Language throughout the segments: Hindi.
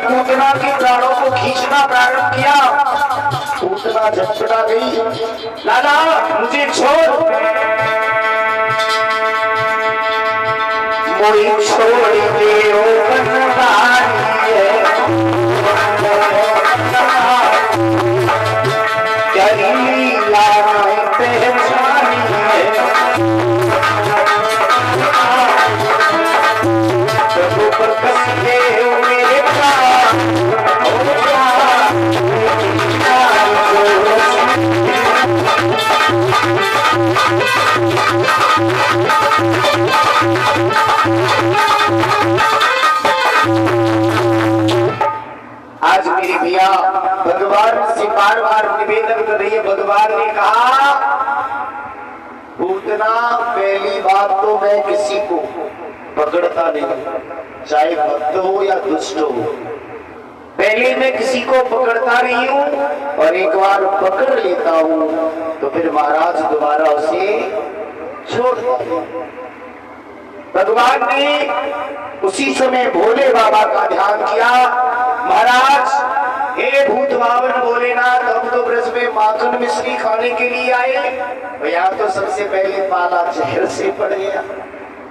पूतना के प्राणों को खींचना प्रारंभ किया, पूतना झटपटा गई, लाला मुझे छोड़, मुझे छोड़ दे ओ बनवारी तेरी लाल पहचानी प्रभु पर कसके मेरे आज मेरी भैया भगवान से बार बार निवेदन कर रही है। भगवान ने कहा पूतना पहली बात तो मैं किसी को पकड़ता नहीं, चाहे भक्त हो या दुष्ट हो, पहले मैं किसी को पकड़ता नहीं हूं और एक बार पकड़ लेता हूं तो फिर महाराज दोबारा उसे छोड़ देते। भगवान ने उसी समय भोले बाबा का ध्यान किया। महाराज हे भूत भावन भोलेनाथ, हम तो ब्रज में माखन मिश्री खाने के लिए आए, यहाँ तो सबसे पहले पाला जहर से पड़ गया।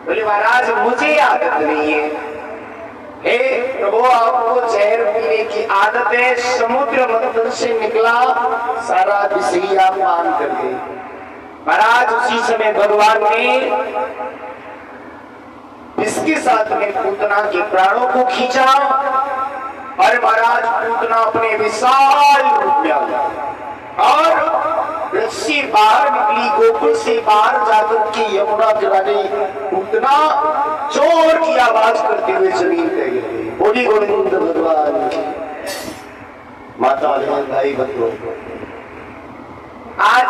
बोले महाराज मुझे आदत नहीं है। हे प्रभु आपको जहर पीने की आदत है, समुद्र मंथन से निकला सारा विषया पान कर दे। महाराज उसी समय भगवान ने इसके साथ में पूतना के प्राणों को खींचा और महाराज पूतना अपने विशाल रूप में आ गया और ब्रज से बाहर निकली, गोकुल से बाहर जाकर के यमुना किनारे पूतना चोर की आवाज करते हुए जमीन पे गिरी। बोली गोविंद भगवान की। माता भाई बंधुओं, आज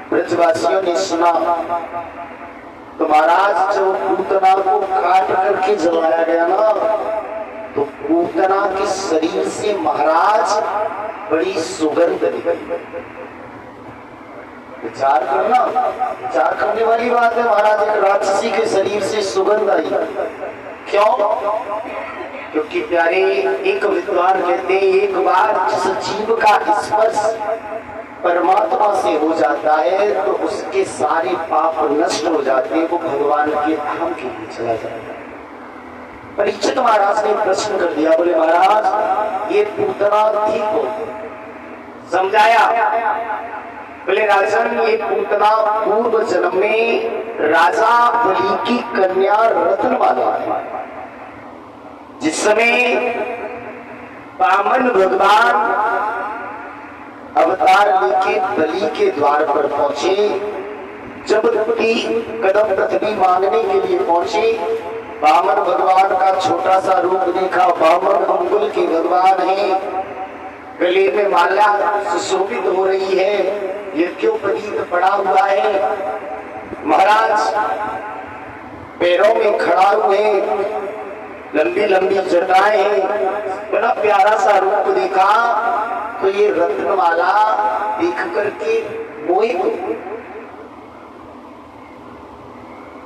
ब्रजवासियों ने सुना तो महाराज जो पूतना को काट करके जलाया गया ना, तो पूतना के शरीर से महाराज बड़ी सुगंध निकली। विचार करना, विचार करने वाली बात है। महाराज एक राक्षसी के शरीर से सुगंध आई, क्यों? क्योंकि प्यारे एक विद्वान कहते हैं एक बार जिस जीव का स्पर्श परमात्मा से हो जाता है तो उसके सारे पाप नष्ट हो जाते हैं, वो भगवान के धाम के लिए चला जाता है। परीक्षित महाराज ने प्रश्न कर दिया, बोले महाराज ये पूतना ठीक हो? समझाया। बोले राजन ये पूतना पूर्व जन्म में राजा बलि की कन्या रत्नमाला है। जिस समय वामन भगवान अवतार लेके बलि के द्वार पर पहुंचे, जब कदम पृथ्वी मांगने के लिए पहुंचे, वामन भगवान का छोटा सा रूप देखा। वामन अंगुल के भगवान है, गले में माला सुशोभित हो रही है, ये क्यों परीत पड़ा हुआ है। महाराज पैरों में खड़ा हुए, लंबी लंबी जटाएं हैं, बड़ा प्यारा सा रूप देखा तो ये रत्नमाला देख करके मोहित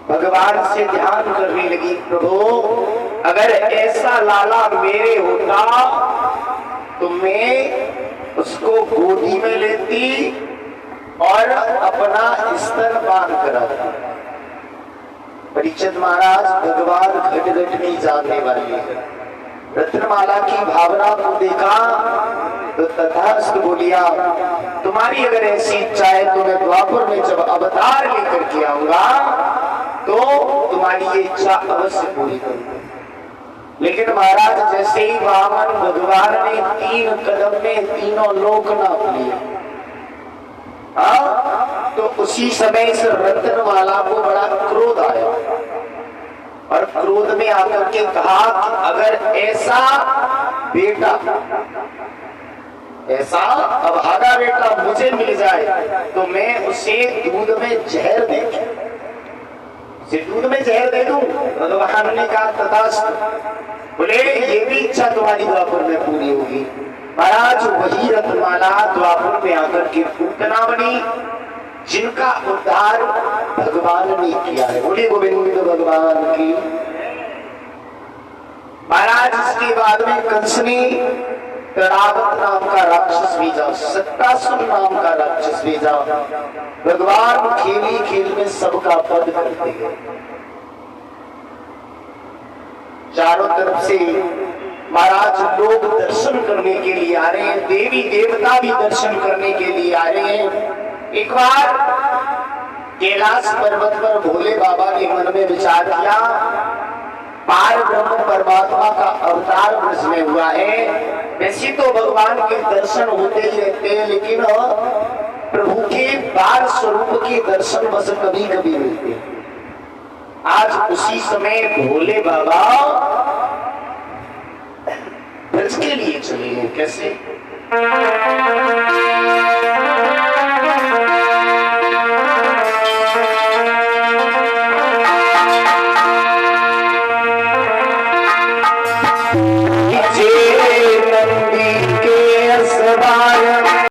भगवान से ध्यान करने लगी। प्रभु अगर ऐसा लाला मेरे होता तो मैं उसको गोदी में लेती और अपना स्तनपान कराती। परीक्षित महाराज भगवान घट घट नहीं जानने वाले हैं। रत्नमाला की भावना को देखा तो तथास्तु बोलिया, तुम्हारी अगर ऐसी इच्छा है तो मैं द्वापर में जब अवतार लेकर के आऊंगा तो तुम्हारी ये इच्छा अवश्य पूरी करूंगा। लेकिन महाराज जैसे ही वामन भगवान ने 3 कदम में तीनों लोक नाप लिए, तो उसी समय इस रत्नमाला को बड़ा क्रोध आया और क्रोध में आकर के कहा कि अगर ऐसा बेटा, ऐसा अभागा बेटा मुझे मिल जाए तो मैं उसे दूध में जहर दे दूध में जहर दे दूं। भगवान ने कहा तथास्तु। बोले ये भी इच्छा तुम्हारी द्वापर में पूरी होगी। महाराज वही रत्नमाला द्वापर में आकर के पूतना बनी, जिनका उद्धार भगवान ने किया है। बोले गोविंद भगवान की। महाराज इसके बाद में कंस ने तड़ागत नाम का राक्षस भेजा, सट्टासुर नाम का राक्षस भेजा। भगवान खेली खेल में सबका वध करते गए। चारों तरफ से महाराज लोग दर्शन करने के लिए आ रहे हैं, देवी देवता भी दर्शन करने के लिए आ रहे हैं। एक बार कैलाश पर्वत पर भोले बाबा ने मन में विचार किया, पार ब्रह्म परमात्मा का अवतार ब्रज में हुआ है। वैसे तो भगवान के दर्शन होते ही रहते हैं, लेकिन प्रभु के बाल स्वरूप के दर्शन बस कभी कभी मिलते हैं। आज उसी समय भोले बाबा ब्रज के लिए चले हैं। कैसे?